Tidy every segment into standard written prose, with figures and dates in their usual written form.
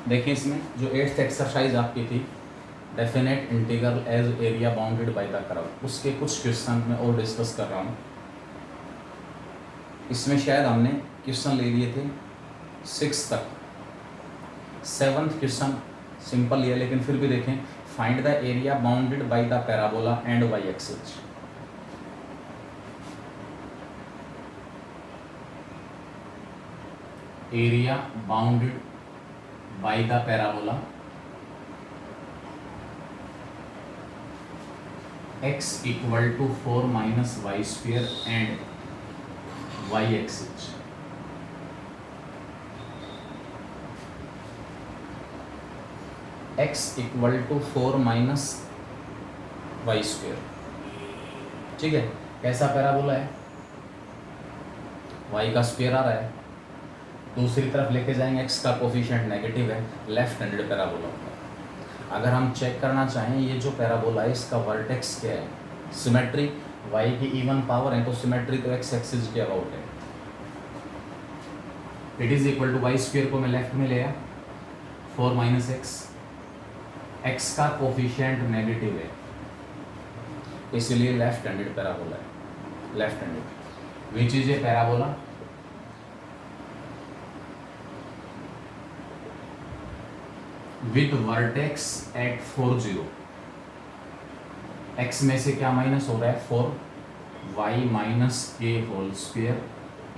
देखिए इसमें जो 8th एक्सरसाइज आपकी थी, definite integral as area bounded by the curve, उसके कुछ क्वेश्चन में और डिस्कस कर रहा हूँ। इसमें शायद हमने क्वेश्चन ले लिए थे 6 तक, 7th क्वेश्चन सिंपल लिया, लेकिन फिर भी देखें, find the area bounded by the parabola and y axis. Area bounded by the parabola x equal to 4 minus y square and y axis. x equal to 4 minus y square, ठीक है। कैसा parabola है, y का square आ रहा है, दूसरी तरफ लेके जाएंगे x का कोफिशिएंट नेगेटिव है, लेफ्ट हैंडेड पैराबोला होगा। अगर हम चेक करना चाहें ये जो पैराबोला है इसका वर्टेक्स क्या है, सिमेट्री y की इवन पावर है तो सिमेट्री तो x एक्सिस के अबाउट है। It is equal to y square को मैं लेफ्ट में ले आया, 4 माइनस एक्स का कोफिशिएंट नेगेटिव है, इसलिए लेफ्ट हैंडेड पैराबोला है, left handed. Which is a parabola with vertex at 4 0। x में से क्या माइनस हो रहा है, 4 y माइनस के whole square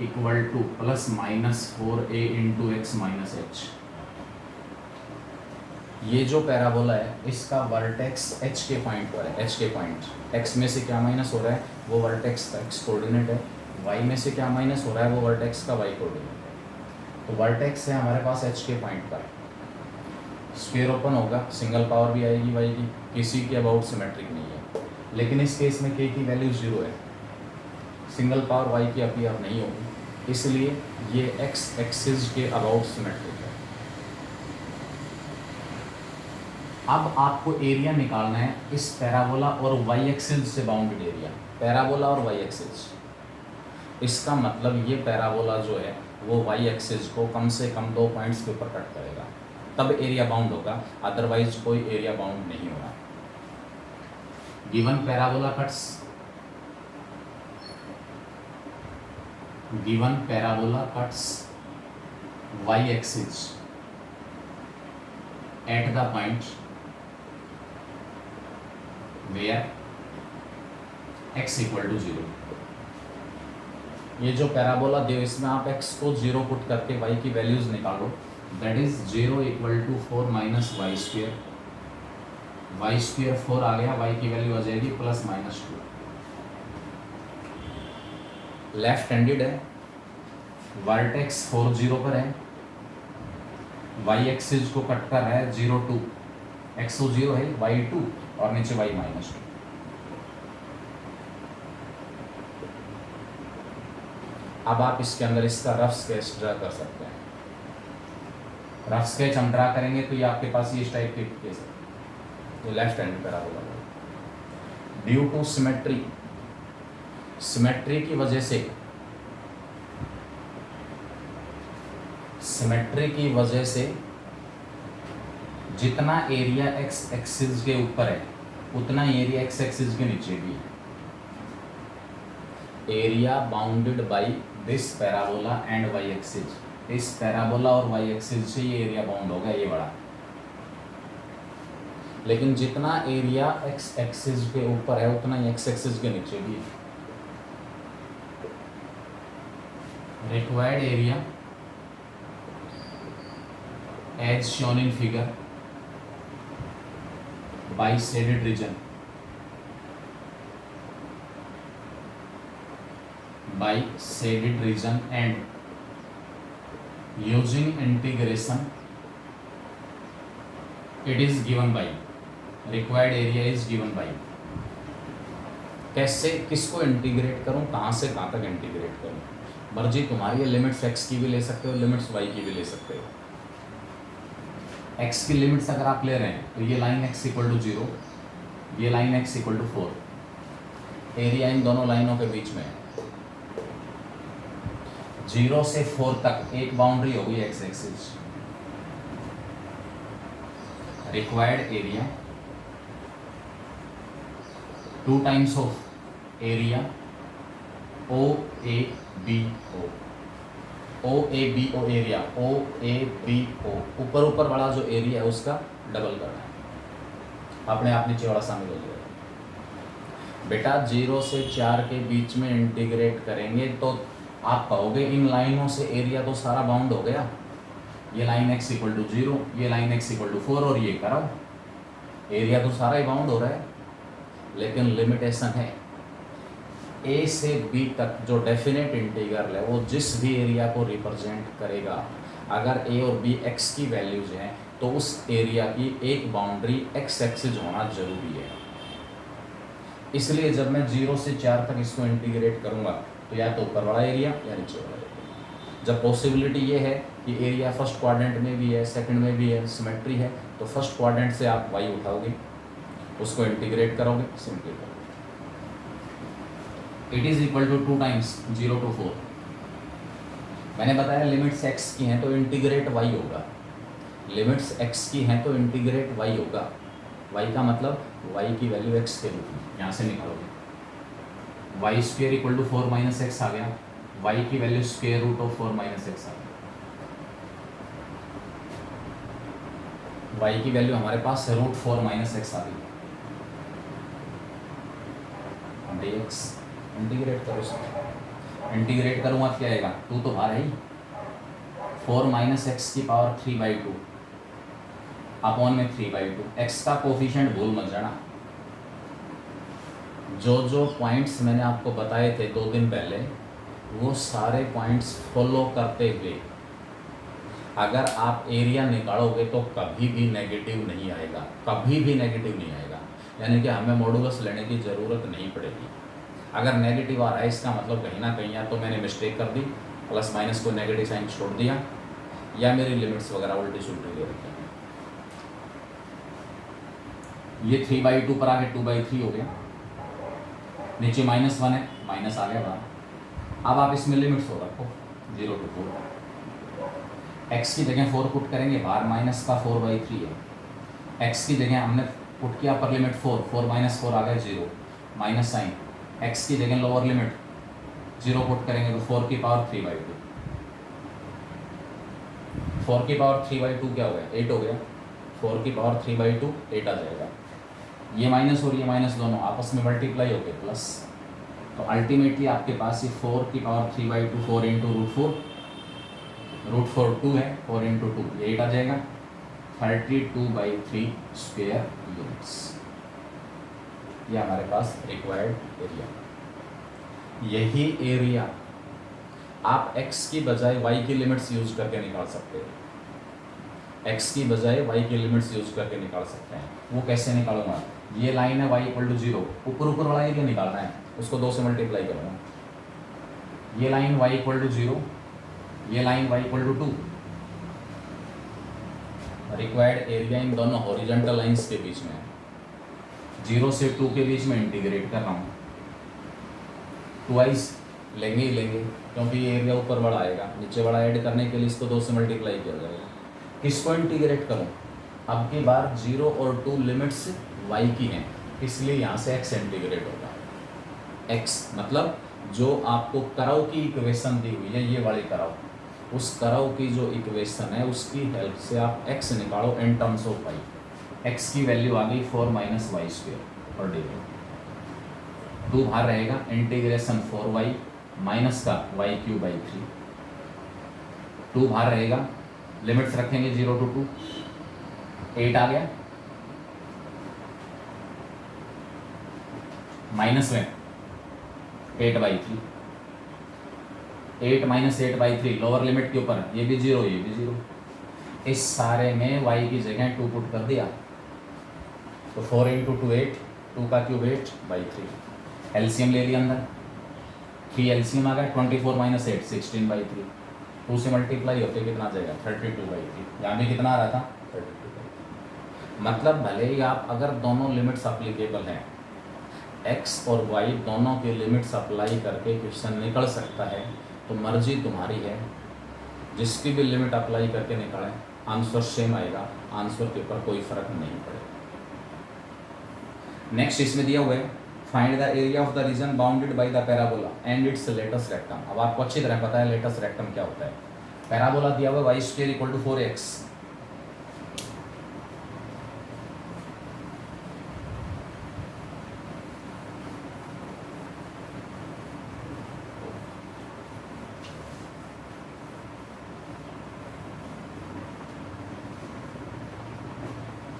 equal to plus minus 4a into x minus h. ये जो पैराबोला है इसका वर्टेक्स h के पॉइंट पर है, h के पॉइंट, x में से क्या माइनस हो रहा है वो वर्टेक्स का x कोऑर्डिनेट है, y में से क्या माइनस हो रहा है वो वर्टेक्स का y कोऑर्डिनेट है। तो वर्टेक्स है हमारे पास h के पॉइंट पर, स्क्वायर ओपन होगा, सिंगल पावर भी आएगी y की, किसी के अबाउट सिमेट्रिक नहीं है। लेकिन इस केस में k की वैल्यू 0 है, सिंगल पावर y की अपीयर नहीं होगी, इसलिए ये x एक्सिस के अबाउट सिमेट्रिक है। अब आपको एरिया निकालना है इस पैराबोला और y एक्सिस से बाउंडेड एरिया, पैराबोला और y एक्सिस। इसका मतलब ये पैराबोला जो है वो y एक्सिस को कम से कम 2 पॉइंट्स के ऊपर कट करेगा, तब एरिया बाउंड होगा, अदरवाइज कोई एरिया बाउंड नहीं होगा। Given parabola cuts, given parabola cuts y axis at the point where x equal to 0। ये जो पैराबोला दे इसमें आप x को 0 पुट करके y की वैल्यूज निकालो, that is 0 equal to 4 minus y square, y square 4 आ गया, y की वैल्यू आ जाएगी प्लस माइनस 2। लेफ्ट हैंडेड है, वर्टेक्स 4 0 पर है, y एक्सिस को कट कर रहा है 0 2, x 0 है, y 2 और नीचे y माइनस 2। अब आप इसके अंदर इसका रफ स्केच ड्रा कर सकते हैं। रफ स्केच हम ड्रा करेंगे तो ये आपके पास ये इस टाइप के केस है, ये लेफ्ट हैंड पैराबोला है। ड्यू टू सिमेट्री, सिमेट्री की वजह से, सिमेट्री की वजह से जितना एरिया x एक्सिस के ऊपर है उतना एरिया x एक्सिस के नीचे भी है। Area bounded by this parabola and y axis, इस पैराबोला और y एक्सिस से ये एरिया बाउंड होगा, ये बड़ा। लेकिन जितना एरिया x एक्सिस के ऊपर है उतना ही x एक्सिस के नीचे भी है। Required area as shown in figure by shaded region, by shaded region and using integration it is given by, required area is given by। कैसे, किसको इंटीग्रेट करूं, कहां से कहां तक इंटीग्रेट करूं, मर्जी तुम्हारी है। लिमिट्स x की भी ले सकते हो, लिमिट्स y की भी ले सकते हो। x की लिमिट्स अगर आप ले रहे हैं तो ये लाइन x इक्वल टू 0, ये line x equal to 4, area in दोनों लाइनों के बीच में है। 0 से 4 तक एक बाउंड्री होगी x axis, required area 2 times of area O A B O area O A B O, ऊपर वाला जो एरिया है उसका डबल करना है, अपने आप नीचे वाला शामिल हो जाएगा। बेटा 0 से 4 के बीच में इंटीग्रेट करेंगे तो आप कहोगे इन लाइनों से एरिया तो सारा बाउंड हो गया, ये लाइन x इक्वल टू 0, ये लाइन x इक्वल टू 4 और ये कराओ, एरिया तो सारा ही बाउंड हो रहा है। लेकिन लिमिटेशन है, a से b तक जो डेफिनेट इंटीग्रल है वो जिस भी एरिया को रिप्रेजेंट करेगा, अगर a और b x की वैल्यूज हैं तो उस एरिया की एक बाउंड्री x एक्सिस होना जरूरी है। इसलिए जब मैं 0 से 4 तक इसको इंटीग्रेट करूंगा तो या तो ऊपर वाला एरिया या नीचे वाला एरिया। जब पॉसिबिलिटी ये है कि एरिया फर्स्ट क्वाड्रेंट में भी है, सेकंड में भी है, सिमेट्री है, तो फर्स्ट क्वाड्रेंट से आप y उठाओगे, उसको इंटीग्रेट करोगे, सिंपली करोगे। It is equal to 2 times 0 to 4। मैंने बताया लिमिट्स x की हैं तो इंटीग्रेट y होगा, लिमिट्स x की हैं तो इंटीग्रेट y होगा। y का मतलब y की वैल्यू x के रूप में यहाँ से निकालोगे, y square equal to 4 minus x आ गया, y की value square root of 4 minus x आ गया। y की वैल्यू हमारे पास रूट 4 माइनस एक्स आ गई, dx इंटीग्रेट करो इसको, इंटीग्रेट करूँगा क्या आएगा, 2 तो बाहर है ही, 4 माइनस एक्स की पावर 3/2 अपॉन में 3/2। एक्स का कोफिशिएंट भूल मत जाना, जो पॉइंट्स मैंने आपको बताए थे 2 दिन पहले वो सारे पॉइंट्स फॉलो करते हुए अगर आप एरिया निकालोगे तो कभी भी नेगेटिव नहीं आएगा, कभी भी नेगेटिव नहीं आएगा। यानी कि हमें मॉडुलस लेने की ज़रूरत नहीं पड़ेगी। अगर नेगेटिव आ रहा है इसका मतलब कहीं ना कहीं या तो मैंने मिस्टेक कर दी, प्लस माइनस को नेगेटिव साइन छोड़ दिया, या मेरी लिमिट्स वगैरह उल्टी सुल्टी दे रखी है। ये 3/2 पर आगे 2/3 हो गया, नीचे -1 है, माइनस आ गया बाहर। अब आप इसमें लिमिट्स हो रखो 0 to 4, x की जगह 4 पुट करेंगे, बाहर माइनस का 4/3 है, x की जगह हमने पुट किया अपर लिमिट 4 माइनस 4 आ गया 0, माइनस साइन, x की जगह लोअर लिमिट 0 पुट करेंगे तो 4 की पावर 3/2, 4 की पावर 3/2 क्या हो गया, 8 हो गया, 4 की पावर 3/2 8 आ जाएगा। ये माइनस और ये माइनस दोनों आपस में मल्टीप्लाई हो गए प्लस, तो अल्टीमेटली आपके पास ये 4 की पावर 3/2 4 इंटू रूट 4 2 है, 4 इंटू 2 ये 8 आ जाएगा, 32/3 स्क्वायर यूनिट्स। ये हमारे पास रिक्वायर्ड एरिया। यही एरिया आप x की बजाय y की लिमिट्स यूज करके निकाल सकते हो, x की बजाय y की लिमिट्स यूज करके निकाल सकते हैं। वो कैसे निकालूंगा, ये लाइन है y इक्वल टू 0, ऊपर वाला एरिया निकालना है, उसको 2 से मल्टीप्लाई करूँगा। ये लाइन y इक्वल टू 0, ये line y equal to 2, required area in दोनों हॉरिजॉन्टल लाइंस के बीच में, 0 से 2 के बीच में इंटीग्रेट कर रहा हूँ, ट्वाइस लेंगे ही लेंगे क्योंकि ये एरिया ऊपर बड़ा आएगा, नीचे बड़ा ऐड करने के लिए इसको 2 से मल्टीप्लाई किया जाएगा। किसको इंटीग्रेट करूँ, अब की बार 0 और 2 लिमिट्स y की हैं, इसलिए यहाँ से x इंटीग्रेट होगा। x मतलब जो आपको करव की इक्वेशन दी हुई है, ये वाली करव, उस करव की जो इक्वेशन है उसकी हेल्प से आप x निकालो in terms of y। x की वैल्यू आ गई 4 माइनस वाई स्क्वेयर और डी 2 बाहर रहेगा, इंटीग्रेशन 4y माइनस का y³ 3, 2 बाहर रहेगा, लिमिट्स रखेंगे 0 to 2, 8 आ गया, माइनस में 8/3, 8 माइनस 8/3 लोअर लिमिट के ऊपर, ये भी 0 ये भी 0, इस सारे में y की जगह 2 पुट कर दिया तो 4 इंटू 2 8, 2 का क्यूब 8/3, एलसीएम ले लिया अंदर, 3 एलसीएम आ गया, 24 माइनस 8 16/3, 2 से मल्टीप्लाई होते कितना आ जाएगा 32/3, यहाँ भी कितना आ रहा था 32/3। मतलब भले ही आप अगर दोनों लिमिट्स अप्लीकेबल हैं, x और y दोनों के लिमिट्स अप्लाई करके क्वेश्चन निकल सकता है, तो मर्जी तुम्हारी है, जिसकी भी लिमिट अप्लाई करके निकालें आंसर सेम आएगा, आंसर के ऊपर कोई फर्क नहीं पड़ेगा। नेक्स्ट इसमें दिया हुआ है find the area of the region bounded by the parabola and its latus rectum. अब आपको अच्छी तरह पता है लेटस रेक्टम क्या होता है। पैराबोला दिया हुआ है y² = 4x,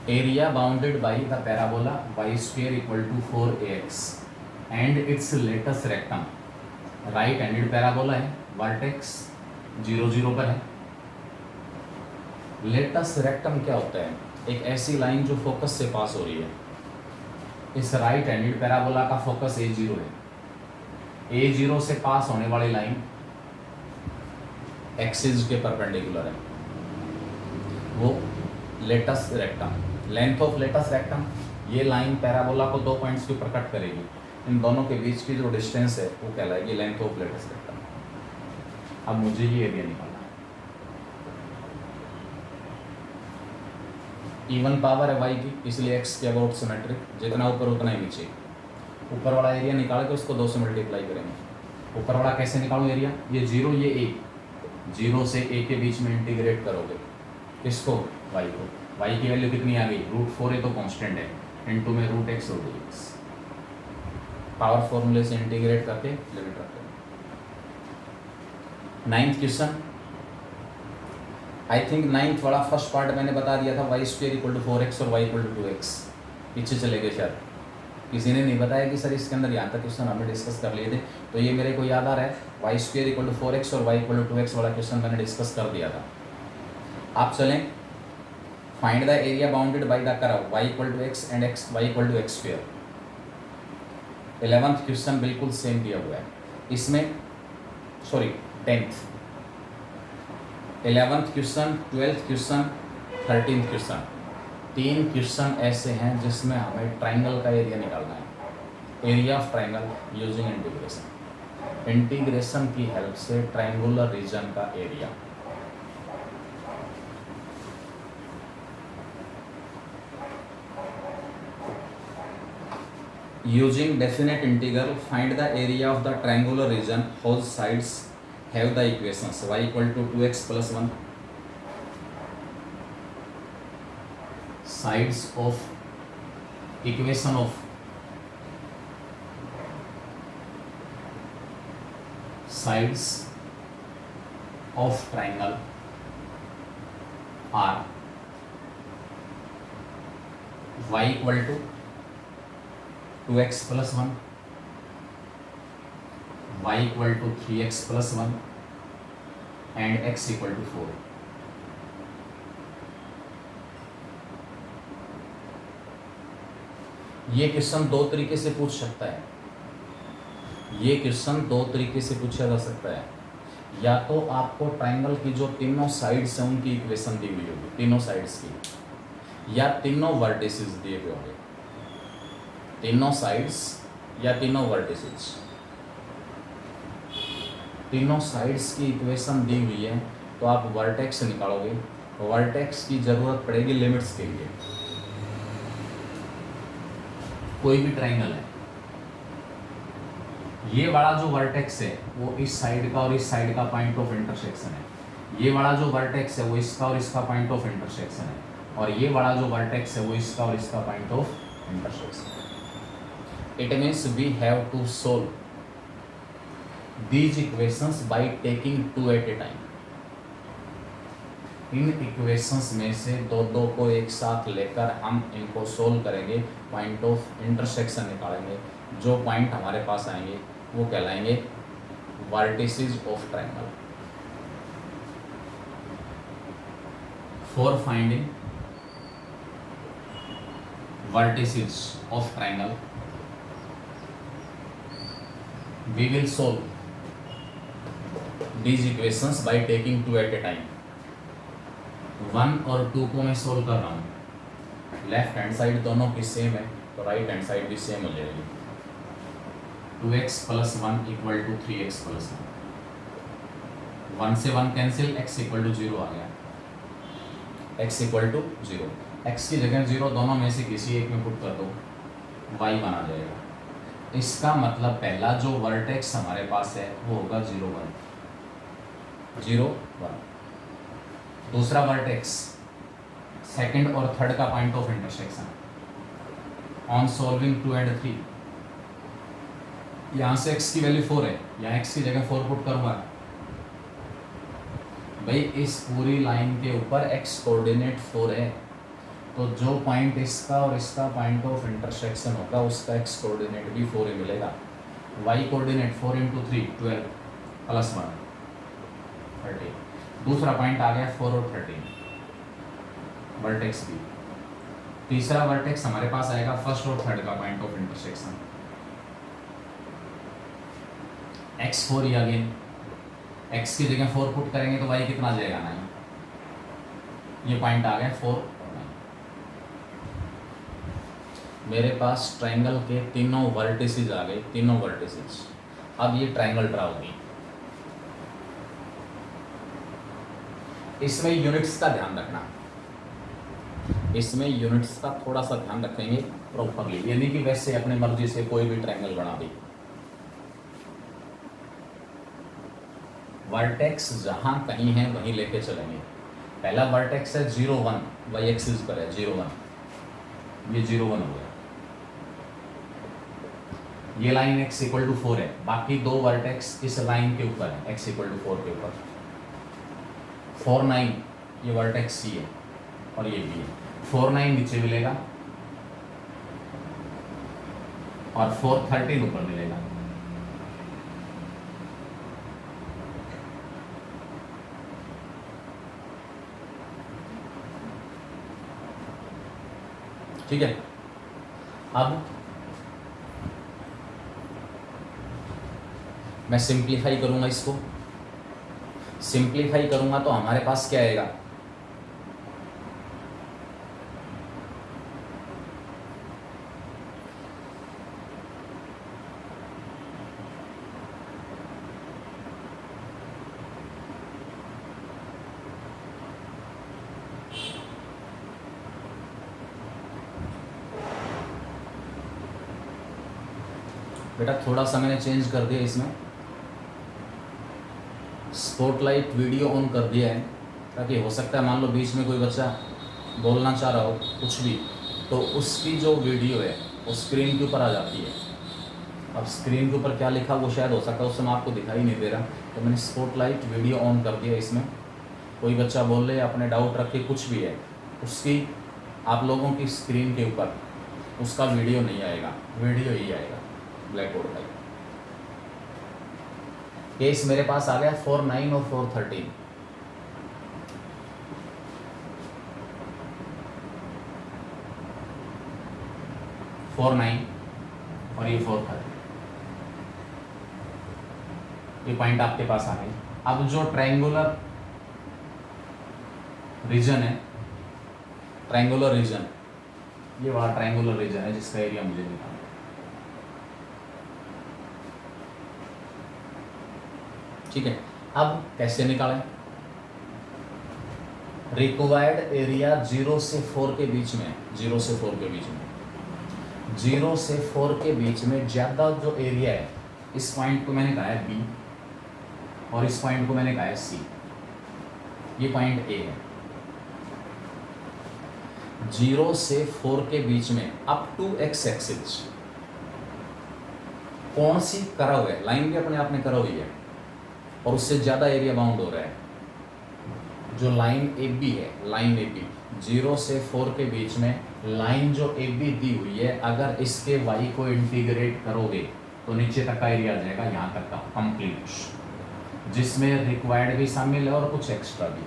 area bounded by the parabola y² = 4ax and its latus rectum, right handed parabola है, वर्टेक्स 0 0 पर है। लेटस रेक्टम क्या होता है? एक ऐसी लाइन जो फोकस से पास हो रही है। इस राइट हैंडेड पैराबोला का फोकस A0 है, A0 से पास होने वाली लाइन एक्सिस के परपेंडिकुलर है, वो latus rectum. Length of latus rectum, ये लाइन पैराबोला को 2 पॉइंट्स के ऊपर कट करेगी, इन दोनों के बीच की जो डिस्टेंस है वो कहलाएगी लेंथ ऑफ लेटस रेक्टम। अब मुझे ये एरिया निकालना है। इवन पावर है y की, इसलिए x के अबाउट सिमेट्रिक, जितना ऊपर उतना ही नीचे। ऊपर वाला एरिया निकाल के उसको 2 से मल्टीप्लाई करेंगे। ऊपर वाला कैसे निकालूं एरिया? ये 0 ये a, 0 से a के बीच में इंटीग्रेट करोगे किसको? y को। y की वैल्यू कितनी आ गई? √4 है तो कांस्टेंट है, इनटू में √x और dx। पावर फॉर्मूले से इंटीग्रेट करके लिमिट रखते हैं। 9th question, I think 9th वाला फर्स्ट पार्ट मैंने बता दिया था, y² = 4x और y = 2x। पीछे चले गए शायद, किसी ने नहीं बताया कि सर इसके अंदर यहाँ तक क्वेश्चन हमने डिस्कस कर लिए थे, तो ये मेरे को याद आ रहा है। y² = 4x और y = 2x वाला क्वेश्चन मैंने डिस्कस कर दिया था। आप चलें, find the area bounded by the curve y = x and y = x²। 11th question बिल्कुल सेम दिया हुआ है इसमें, sorry 10th, 11th question, 12th question, 13th question. 3 question ऐसे हैं जिसमें हमें ट्राइंगल का एरिया निकालना है। Area of triangle using integration, integration की हेल्प से ट्राइंगुलर रीजन का area. Using definite integral, find the area of the triangular region whose sides have the equations y = 2x + 1, sides of equation of sides of triangle are y = 2x + 1, y = 3x + 1 and x = 4। ये question 2 तरीके से पूछ सकता है, ये question 2 तरीके से पूछा जा सकता है। या तो आपको ट्राइंगल की जो तीनों साइड्स हैं उनकी इक्वेशन दी हुई होगी, तीनों साइड्स की, या तीनों वर्टिसेस दिए हुए होंगे, तीनों साइड्स या तीनों वर्टिसेस। तीनों साइड्स की इक्वेशन दी हुई है तो आप वर्टेक्स निकालोगे, वर्टेक्स की जरूरत पड़ेगी लिमिट्स के लिए। कोई भी ट्राइंगल है, ये वाला जो वर्टेक्स है वो इस साइड का और इस साइड का पॉइंट ऑफ इंटरसेक्शन है, ये वाला जो वर्टेक्स है वो इसका और इसका पॉइंट ऑफ इंटरसेक्शन है, और ये वाला जो वर्टेक्स है वो इसका और इसका पॉइंट ऑफ इंटरसेक्शन है। It means we have to solve these equations by taking 2 at a time। In equations में से दो को एक साथ लेकर हम इनको सोल्व करेंगे, पॉइंट ऑफ इंटरसेक्शन निकालेंगे। जो पॉइंट हमारे पास आएंगे वो कहलाएंगे vertices of triangle. For finding vertices of triangle we will solve these equations by taking 2 at a time। 1 और 2 को मैं सोल्व कर रहा हूँ, लेफ्ट हैंड साइड दोनों की सेम है तो राइट हैंड साइड भी सेम हो जाएगी। 2x + 1 = 3x + 1, 1 से 1 कैंसिल, x = 0 आ गया। x इक्वल टू 0, x की जगह 0 दोनों में से किसी एक में पुट कर दो, y बना जाएगा। इसका मतलब पहला जो वर्टेक्स हमारे पास है वो होगा 0 1 0 1। दूसरा वर्टेक्स सेकंड और थर्ड का point of intersection on solving 2 and 3, यहाँ से x की वैल्यू 4 है, यहाँ x की जगह 4 पुट करूँगा भाई, इस पूरी लाइन के ऊपर x कोऑर्डिनेट 4 है, तो जो पॉइंट इसका और इसका पॉइंट ऑफ इंटरसेक्शन होगा उसका x कोऑर्डिनेट भी 4 ही मिलेगा। y coordinate 4 × 3 12 + 1 13। दूसरा पॉइंट आ गया 4 और 13 वर्टेक्स भी। तीसरा वर्टेक्स हमारे पास आएगा फर्स्ट और थर्ड का point of intersection x4 he again, x की जगह 4 पुट करेंगे तो y कितना आ जाएगा 9। ये पॉइंट आ गया 4 और 9। मेरे पास ट्रायंगल के तीनों वर्टिसेस आ गए, तीनों वर्टिसेस। अब ये ट्रायंगल ड्रा होगी। इसमें यूनिट्स का ध्यान रखना, इसमें यूनिट्स का थोड़ा सा ध्यान रखेंगे प्रॉपरली, यानी कि वैसे अपने मर्जी से कोई भी ट्रायंगल बना दी। वर्टेक्स जहां कहीं है वहीं लेके चलेंगे। पहला वर्टेक्स है 0 1, वाई एक्सिस पर है 0 1, ये 0 1 हो गया। ये लाइन x इक्वल टू 4 है, बाकी दो वर्टेक्स इस लाइन के ऊपर है x इक्वल टू 4 के ऊपर। 4 9 ये वर्टेक्स C है और ये B है। 4 9 नीचे मिलेगा और 4 13 ऊपर मिलेगा। ठीक है, अब मैं सिंप्लीफाई करूंगा इसको। सिंप्लीफाई करूंगा तो हमारे पास क्या आएगा, बेटा थोड़ा सा मैंने चेंज कर दिया, इसमें स्पॉटलाइट वीडियो ऑन कर दिया है, ताकि हो सकता है मान लो बीच में कोई बच्चा बोलना चाह रहा हो कुछ भी, तो उसकी जो वीडियो है वो स्क्रीन के ऊपर आ जाती है। अब स्क्रीन के ऊपर क्या लिखा वो शायद हो सकता है उस समय आपको दिखाई नहीं दे रहा, तो मैंने स्पॉटलाइट वीडियो ऑन कर दिया। इसमें कोई बच्चा बोल रहे अपने डाउट रख के कुछ भी है, उसकी आप लोगों की स्क्रीन के ऊपर उसका वीडियो नहीं आएगा, वीडियो ही आएगा ब्लैक बोर्ड का। केस मेरे पास आ गया 4 9 और 4 13। फोर 9 और ये 4 13, ये पॉइंट आपके पास आ गए। अब जो ट्रायंगुलर रीजन है, ट्रायंगुलर रीजन, ये वाला ट्रायंगुलर रीजन है जिसका एरिया मुझे निकालना है। ठीक है, अब कैसे निकालें? रिक्वायर्ड एरिया 0 से 4 के बीच में, 0 से 4 के बीच में, 0 से 4 के बीच में ज़्यादा जो एरिया है, इस पॉइंट को मैंने कहा है B और इस पॉइंट को मैंने कहा है C। ये पॉइंट A है। 0 से 4 के बीच में अप टू x एक्सिस कौन सी कर्व है? लाइन भी अपने आप में कर्व ही है और उससे ज़्यादा एरिया बाउंड हो रहा है। जो लाइन AB है, लाइन AB 0 से 4 के बीच में लाइन जो AB दी हुई है, अगर इसके y को इंटीग्रेट करोगे तो नीचे तक का एरिया आ जाएगा, यहाँ तक का कंप्लीट, जिसमें रिक्वायर्ड भी शामिल है और कुछ एक्स्ट्रा भी।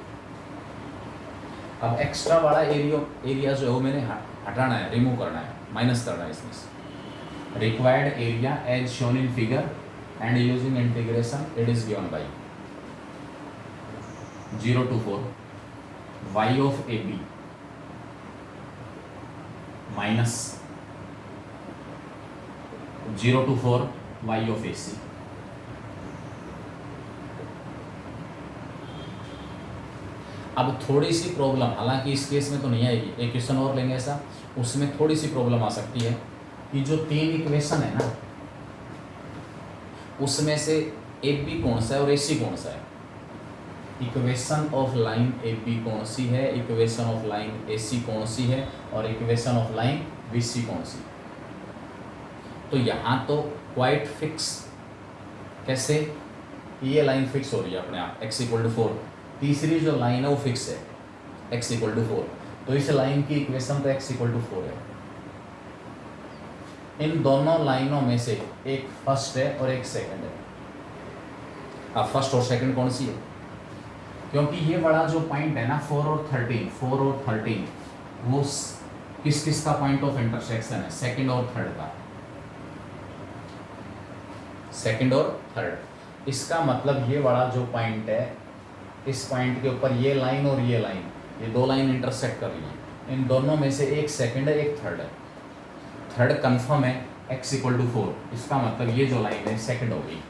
अब एक्स्ट्रा वाला एरिया जो है वो मैंने हटाना है, रिमूव करना है, माइनस करना है इसमें से। Required area as shown in figure and using integration it is given by 0 to 4 y of AB minus 0 to 4 y of AC। अब थोड़ी सी प्रॉब्लम, हालांकि इस केस में तो नहीं आएगी, एक क्वेश्चन और लेंगे ऐसा, उसमें थोड़ी सी प्रॉब्लम आ सकती है कि जो 3 इक्वेशन है ना, उसमें से ए बी कौन सा है और ए सी कौन सा है। Equation of line A B कौन सी है, equation of line A C कौन सी है, और equation of line B C कौन सी। तो यहाँ तो क्वाइट फिक्स, कैसे, ये लाइन फिक्स हो रही है अपने आप x=4, तीसरी जो लाइन है वो फिक्स है x=4, तो इस लाइन की इक्वेशन तो x=4 है। इन दोनों लाइनों में से एक फर्स्ट है और एक सेकंड है। अब फर्स्ट और सेकंड कौन सी है, क्योंकि ये बड़ा जो पॉइंट है ना 4 और 13 वो किस किस का पॉइंट ऑफ इंटरसेक्शन है, सेकंड और थर्ड का, सेकंड और थर्ड। इसका मतलब ये वाला जो पॉइंट है, इस पॉइंट के ऊपर ये लाइन और ये लाइन, ये दो लाइन इंटरसेक्ट कर रही है, इन दोनों में से एक सेकंड है एक थर्ड है। थर्ड कंफर्म है x=4, इसका मतलब ये जो लाइन है सेकंड होगी,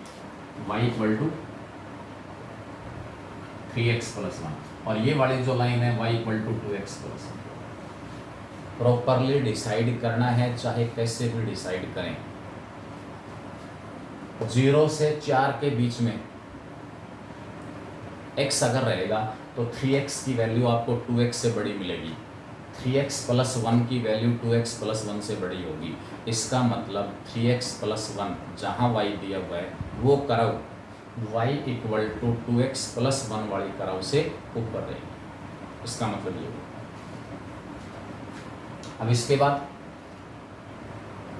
y=3x + 1, और ये वाली जो लाइन है y=2x + 1। प्रॉपरली डिसाइड करना है, चाहे कैसे भी डिसाइड करें। 0 से 4 के बीच में x अगर रहेगा तो 3x की वैल्यू आपको 2x से बड़ी मिलेगी, 3x + 1 की वैल्यू 2x + 1 से बड़ी होगी। इसका मतलब 3x + 1 जहाँ y दिया हुआ है वो करव y=2x + 1 वाली करव से ऊपर रहेगी, इसका मतलब ये होगा। अब इसके बाद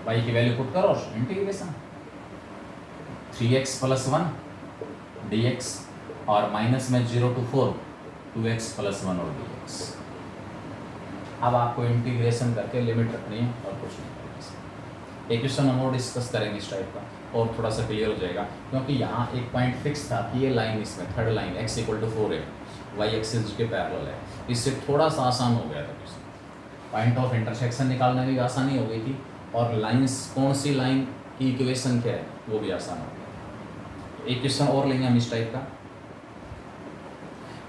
y की वैल्यू पुट करो, इंटीग्रेशन 3x + 1 dx, और माइनस में 0 to 4 2x + 1 और dx। अब आपको इंटीग्रेशन करके लिमिट रखनी है और कुछ नहीं करना। एक क्वेश्चन हम और डिस्कस करेंगे इस टाइप का, और थोड़ा सा क्लियर हो जाएगा, क्योंकि यहाँ एक पॉइंट फिक्स था कि ये लाइन, इसमें थर्ड लाइन x=4 है, y एक्सिस के पैरेलल है, इससे थोड़ा सा आसान हो गया था क्वेश्चन। पॉइंट ऑफ इंटरसेक्शन निकालने में भी आसानी हो गई थी, और लाइन्स कौन सी लाइन की इक्वेशन क्या है वो भी आसान हो गया। एक क्वेश्चन और लेंगे हम इस टाइप का।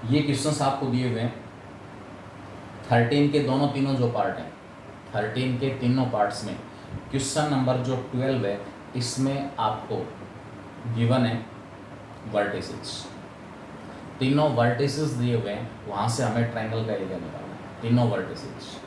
ये क्वेश्चंस आपको दिए हुए हैं 13 के दोनों तीनों जो पार्ट हैं, 13 के तीनों पार्ट्स में क्वेश्चन नंबर जो 12 है, इसमें आपको गिवन है वर्टिसेस, तीनों वर्टिसेस दिए हुए हैं, वहाँ से हमें ट्रायंगल का एरिया निकालना है, तीनों वर्टिसेस।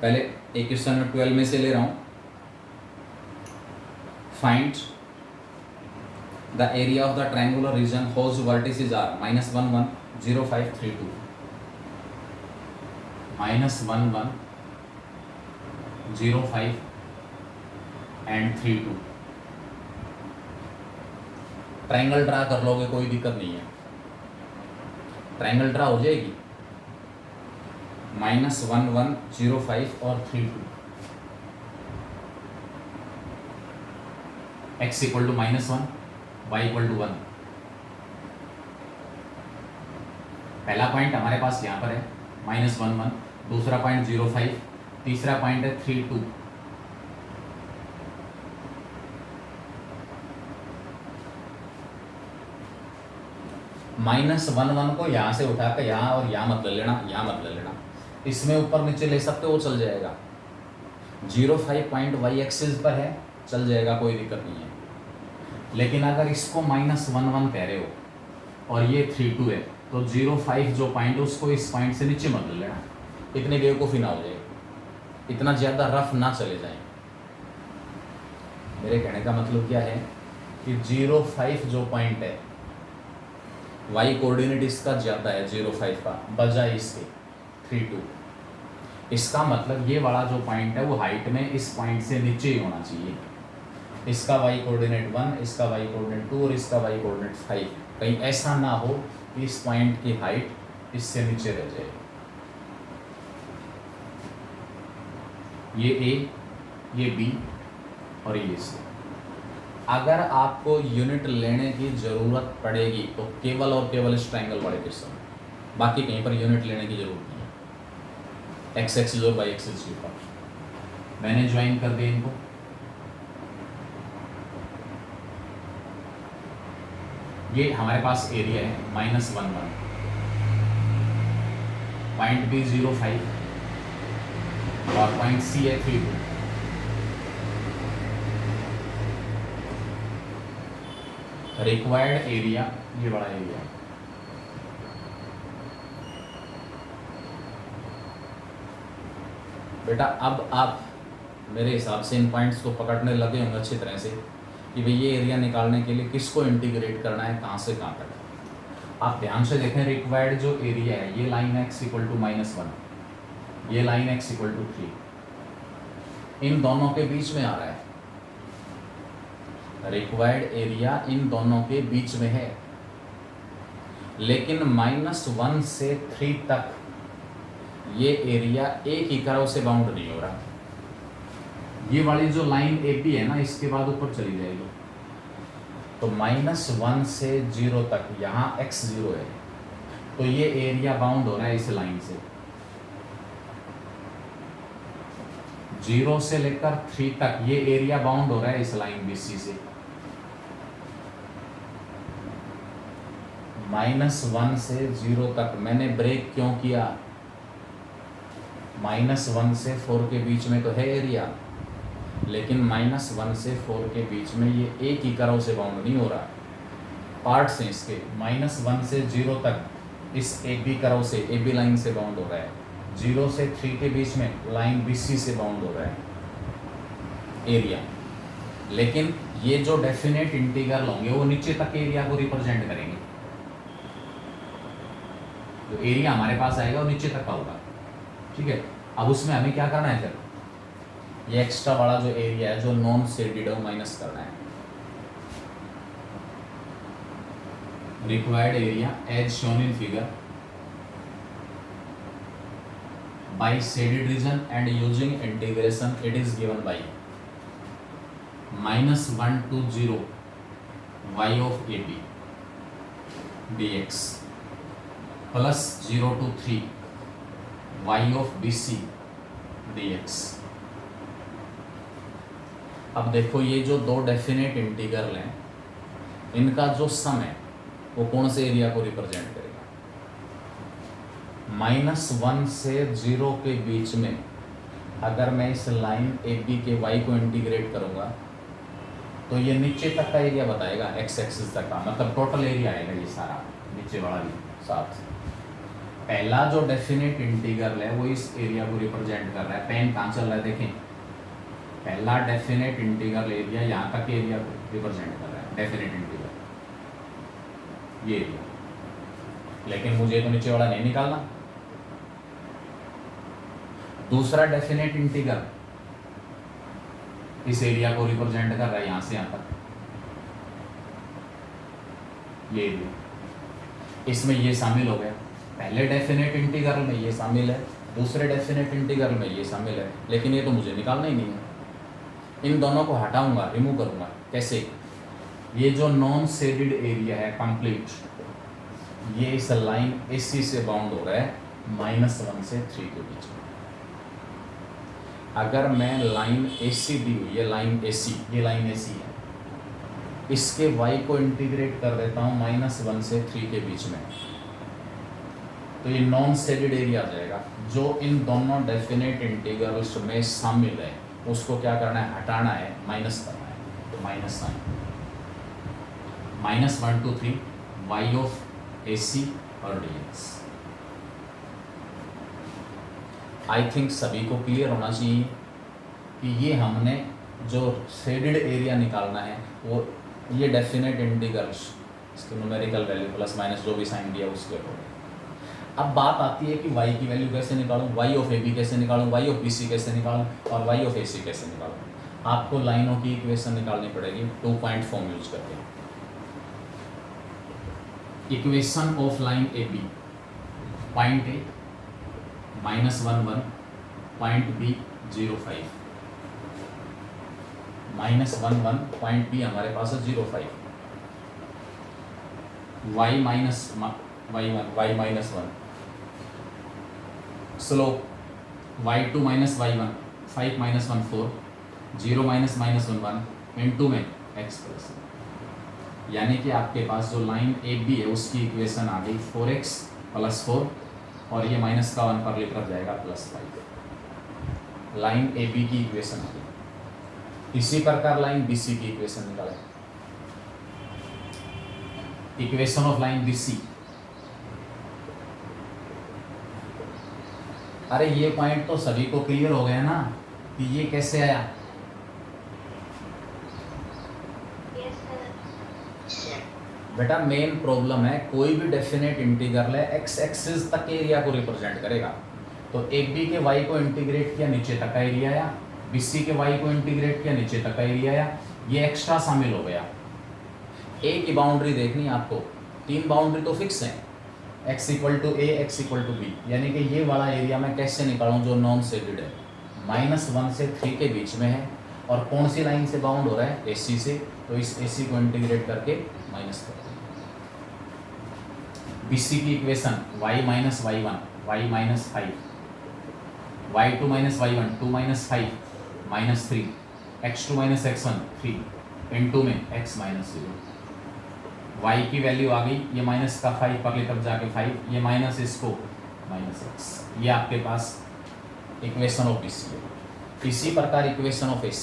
पहले एक क्वेश्चन 12 में से ले रहा हूँ, find the area of the triangular region whose vertices are -1 1 0 5 3 2, -1 1 0 5 and 3 2। Triangle draw कर लोगे कोई दिक्कत नहीं है, ट्रायंगल ड्रा हो जाएगी, -1 1 0 5 और 3 2। x = -1 y = 1। पहला पॉइंट हमारे पास यहाँ पर है -1 1, दूसरा पॉइंट 0 5, तीसरा पॉइंट है 3 2। -1 1 को यहाँ से उठाकर यहाँ और यहाँ मत ले लेना, यहाँ मत ले लेना, इसमें ऊपर नीचे ले सकते हो, चल जाएगा। 0 5 पॉइंट y एक्सिस पर है, चल जाएगा, कोई दिक्कत नहीं है। लेकिन अगर इसको -1 1 कह रहे हो और ये 3 2 है, तो 0 5 जो पॉइंट है उसको इस पॉइंट से नीचे मत ले लेना, इतने बेवकूफ़ी ना हो जाए, इतना ज़्यादा रफ ना चले जाए। मेरे कहने का मतलब क्या है कि 0 5 जो पॉइंट है, y कोऑर्डिनेट इसका ज़्यादा है 0 5 का बजाय इसके 3 2। इसका मतलब ये वाला जो पॉइंट है वो हाइट में इस पॉइंट से नीचे ही होना चाहिए। इसका y कोऑर्डिनेट 1, इसका y कोऑर्डिनेट 2 और इसका y कोऑर्डिनेट 5। कहीं ऐसा ना हो कि इस पॉइंट की हाइट इससे नीचे रह जाए। ये A, ये B और ये C। अगर आपको यूनिट लेने की ज़रूरत पड़ेगी तो केवल और केवल इस ट्रायंगल वाले क्वेश्चन, बाकी कहीं पर यूनिट लेने की ज़रूरत नहीं है। एक्स एक्सिस और वाई एक्सिस के ऊपर। मैंने ज्वाइन कर दिया इनको, ये हमारे पास एरिया है -11, पॉइंट बी 0.5 और पॉइंट सी है 3.2। रिक्वायर्ड एरिया, ये बड़ा एरिया है, बेटा अब आप मेरे हिसाब से इन पॉइंट्स को पकड़ने लगे होंगे अच्छी तरह से कि भाई ये एरिया निकालने के लिए किसको इंटीग्रेट करना है, कहाँ से कहाँ तक। आप ध्यान से देखें, रिक्वायर्ड जो एरिया है ये लाइन x इक्वल टू -1, ये लाइन x इक्वल टू 3, इन दोनों के बीच में आ रहा है। रिक्वायर्ड एरिया इन दोनों के बीच में है, लेकिन -1 से 3 तक ये एरिया एक ही कर्व से बाउंड नहीं हो रहा। ये वाली जो लाइन ए बी है ना, इसके बाद ऊपर चली जाएगी, तो -1 से 0 तक यहाँ x 0 है, तो ये एरिया बाउंड हो रहा है इस लाइन से। 0 से लेकर 3 तक ये एरिया बाउंड हो रहा है इस लाइन BC से। -1 से 0 तक मैंने ब्रेक क्यों किया? -1 से 4 के बीच में तो है एरिया, लेकिन -1 से 4 के बीच में ये एक ही कर्व से बाउंड नहीं हो रहा। पार्ट्स हैं इसके, -1 से 0 तक इस AB कर्व से, AB लाइन से बाउंड हो रहा है। 0 से 3 के बीच में लाइन BC से बाउंड हो रहा है एरिया। लेकिन ये जो डेफिनेट इंटीग्रल होंगे वो नीचे तक के एरिया को रिप्रेजेंट करेंगे। जो एरिया हमारे पास आएगा वो नीचे तक का होगा, ठीक है। अब उसमें हमें क्या करना है, फिर ये एक्स्ट्रा वाला जो एरिया है जो नॉन शेडेड है वो माइनस करना है। Required area as shown in figure by shaded region and using integration, it is given by -1 to 0 y of AB dx plus 0 to 3 y of BC dx। अब देखो ये जो दो डेफिनेट इंटीग्रल हैं, इनका जो सम है वो कौन से एरिया को रिप्रेजेंट करेगा? -1 से 0 के बीच में अगर मैं इस लाइन AB के y को इंटीग्रेट करूंगा तो ये नीचे तक का एरिया बताएगा, x एक्सिस तक का, मतलब टोटल एरिया आएगा ये सारा नीचे वाला भी साथ। पहला जो डेफिनेट इंटीग्रल है वो इस एरिया को रिप्रेजेंट कर रहा है। पेन कहाँ चल रहा है देखें, पहला डेफिनेट इंटीग्रल एरिया यहाँ तक एरिया को रिप्रेजेंट कर रहा है, डेफिनेट इंटीग्रल ये एरिया। लेकिन मुझे तो नीचे वाला नहीं निकालना। दूसरा डेफिनेट इंटीग्रल इस एरिया को रिप्रेजेंट कर रहा है यहाँ से यहाँ तक, ये एरिया। इसमें ये शामिल हो गया, पहले डेफिनेट इंटीग्रल में ये शामिल है, दूसरे डेफिनेट इंटीग्रल में ये शामिल है, लेकिन ये तो मुझे निकालना ही नहीं है। इन दोनों को हटाऊंगा, रिमूव करूंगा। कैसे? ये जो नॉन शेडेड एरिया है कंप्लीट, ये इस लाइन AC से बाउंड हो रहा है -1 से 3 के बीच में। अगर मैं लाइन AC दी हुई है, लाइन AC, ये लाइन AC है, इसके y को इंटीग्रेट कर देता हूँ -1 से 3 के बीच में, तो ये नॉन शेडेड एरिया आ जाएगा। जो इन दोनों डेफिनेट इंटीग्रल्स में शामिल है उसको क्या करना है, हटाना है, माइनस करना है। तो minus sign, -1 to 3 y of AC और dx। आई थिंक सभी को क्लियर होना चाहिए कि ये हमने जो शेडेड एरिया निकालना है वो ये डेफिनेट इंटीग्रल्स, इसके न्यूमेरिकल वैल्यू प्लस माइनस जो भी साइन दिया उसके अकॉर्डिंग। अब बात आती है कि y की वैल्यू कैसे निकालूं, y ऑफ AB कैसे निकालूं, y ऑफ BC कैसे निकालूं और y ऑफ AC कैसे निकालूं। आपको लाइनों की इक्वेशन निकालनी पड़ेगी 2 पॉइंट फॉर्म यूज करके। Equation of line AB, point A -11, point B 0.5, -11 point B हमारे पास है 0.5, y -1 slope y2 minus y1 5 minus 1 4 0 minus minus 1 1 into में x प्लस, यानी कि आपके पास जो लाइन ए बी है उसकी इक्वेशन आ गई 4x प्लस 4 और ये माइनस का 1 पर तरफ जाएगा प्लस 5। लाइन ए बी की इक्वेशन आ गई। इसी प्रकार लाइन बी सी की इक्वेशन निकालें। Equation of line B C, अरे ये पॉइंट तो सभी को क्लियर हो गया ना कि ये कैसे आया। बेटा मेन प्रॉब्लम है कोई भी डेफिनेट इंटीग्रल है एक्स एक्सिस तक के एरिया को रिप्रेजेंट करेगा। तो ए बी के वाई को इंटीग्रेट किया नीचे तक का एरिया आया, बी सी के वाई को इंटीग्रेट किया नीचे तक का एरिया आया, ये एक्स्ट्रा शामिल हो गया। ए की बाउंड्री देखनी आपको, 3 बाउंड्री तो फिक्स है, x equal to a x equal to b, यानी कि ये वाला एरिया मैं कैसे निकालूं जो नॉन शेडेड है, -1 से 3 के बीच में है और कौन सी लाइन से बाउंड हो रहा है, AC से, तो इस AC को इंटीग्रेट करके माइनस कर दें। BC की equation y minus y1 y minus 5, y2 minus y1 2 minus 5 minus 3, x2 minus x1 3 into में x माइनस 0। y की वैल्यू आ गई, ये माइनस का 5 पगली तब जाके 5, ये माइनस इसको माइनस x, ये आपके पास इक्वेशन ऑफ BC है। इसी प्रकार इक्वेशन ऑफ AC,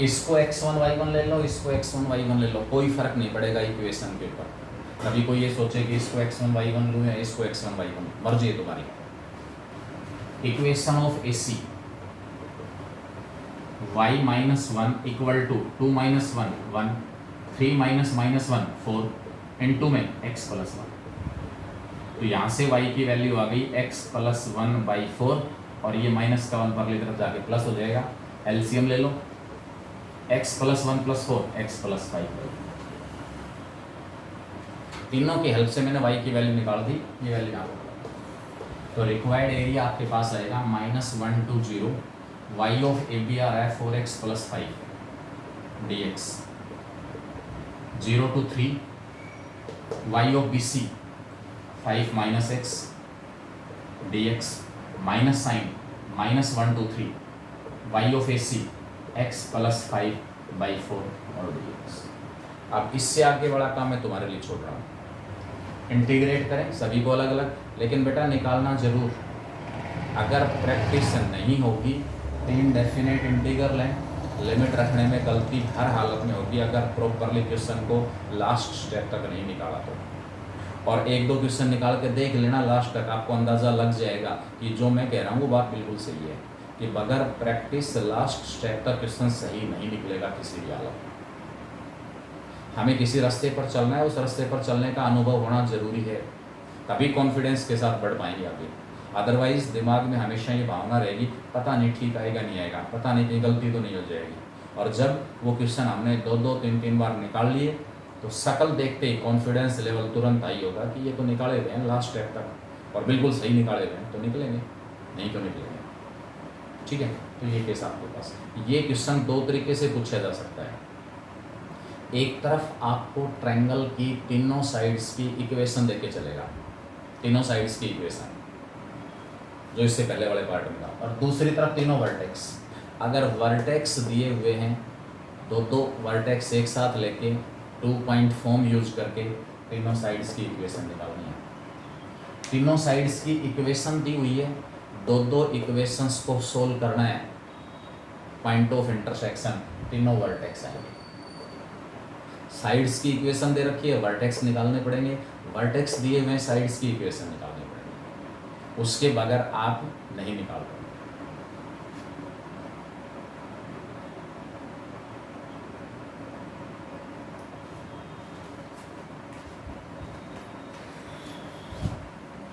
इसको x1 y1 ले लो, इसको x1 y1 ले लो, कोई फर्क नहीं पड़ेगा इक्वेशन के ऊपर। कभी कोई ये सोचे कि इसको x1 y1 लूँ या इसको x1 y1, मर्जी है तुम्हारी। Equation of AC y minus 1 equal to 2 माइनस 1 1 3 माइनस माइनस 1 4 इनटू में x प्लस 1। तो यहाँ से y की वैल्यू आ गई x प्लस 1/4 और ये माइनस का 1 परली तरफ जाके प्लस हो जाएगा। एलसीएम ले लो, x plus 1 plus 4 x plus 5। तीनों की हेल्प से मैंने y की वैल्यू निकाल दी, ये वैल्यू यहाँ पर। तो रिक्वायर्ड एरिया आपके पास आएगा -1 to 0, y of A B आ रहा है 4x plus 5 dx, 0 to 3 y of B C 5 minus x dx, minus sign -1 to 3 y of A C x plus 5/4 और dx। अब इससे आगे बड़ा काम मैं तुम्हारे लिए छोड़ रहा हूँ, इंटीग्रेट करें सभी को अलग अलग, लेकिन बेटा निकालना जरूर। अगर प्रैक्टिस नहीं होगी 3 डेफिनेट इंटीग्रल हैं, लिमिट रखने में गलती हर हालत में होगी अगर प्रॉपरली क्वेश्चन को लास्ट स्टेप तक नहीं निकाला तो। और 1-2 क्वेश्चन निकाल के देख लेना लास्ट तक, आपको अंदाज़ा लग जाएगा कि जो मैं कह रहा हूँ वो बात बिल्कुल सही है कि बगैर प्रैक्टिस लास्ट स्टेप तक क्वेश्चन सही नहीं निकलेगा किसी भी हालत में। हमें किसी रास्ते पर चलना है, उस रास्ते पर चलने का अनुभव होना जरूरी है, तभी कॉन्फिडेंस के साथ बढ़ पाएंगे आगे। अदरवाइज दिमाग में हमेशा ये भावना रहेगी पता नहीं ठीक आएगा नहीं आएगा, पता नहीं कहीं गलती तो नहीं हो जाएगी। और जब वो क्वेश्चन हमने 2-2 3-3 बार निकाल लिए तो शकल देखते ही कॉन्फिडेंस लेवल तुरंत आई होगा कि ये तो निकाले हुए हैं लास्ट स्टेप तक और बिल्कुल सही निकाले हुए हैं, तो निकलेंगे, नहीं तो निकलेंगे। ठीक है, तो ये केस आपके पास। ये क्वेश्चन 2 तरीके से पूछा जा सकता है। एक तरफ आपको ट्रायंगल की तीनों साइड्स की इक्वेशन देके चलेगा, तीनों साइड्स की इक्वेशन जो इससे पहले वाले पार्ट में था, और दूसरी तरफ तीनों वर्टेक्स। अगर वर्टेक्स दिए हुए हैं, दो वर्टेक्स एक साथ लेके 2 पॉइंट फॉर्म यूज करके तीनों साइड्स की इक्वेशन निकालनी है। तीनों साइड्स की इक्वेशन दी हुई है, 2 इक्वेशंस को सोल्व करना है, पॉइंट ऑफ इंटरसेक्शन तीनों वर्टेक्स आएंगे। साइड्स की इक्वेशन दे रखी है, वर्टेक्स निकालने पड़ेंगे, वर्टेक्स दिए हुए साइड्स की इक्वेशन निकालनी पड़ेगी, उसके बगैर आप नहीं निकाल पाएंगे।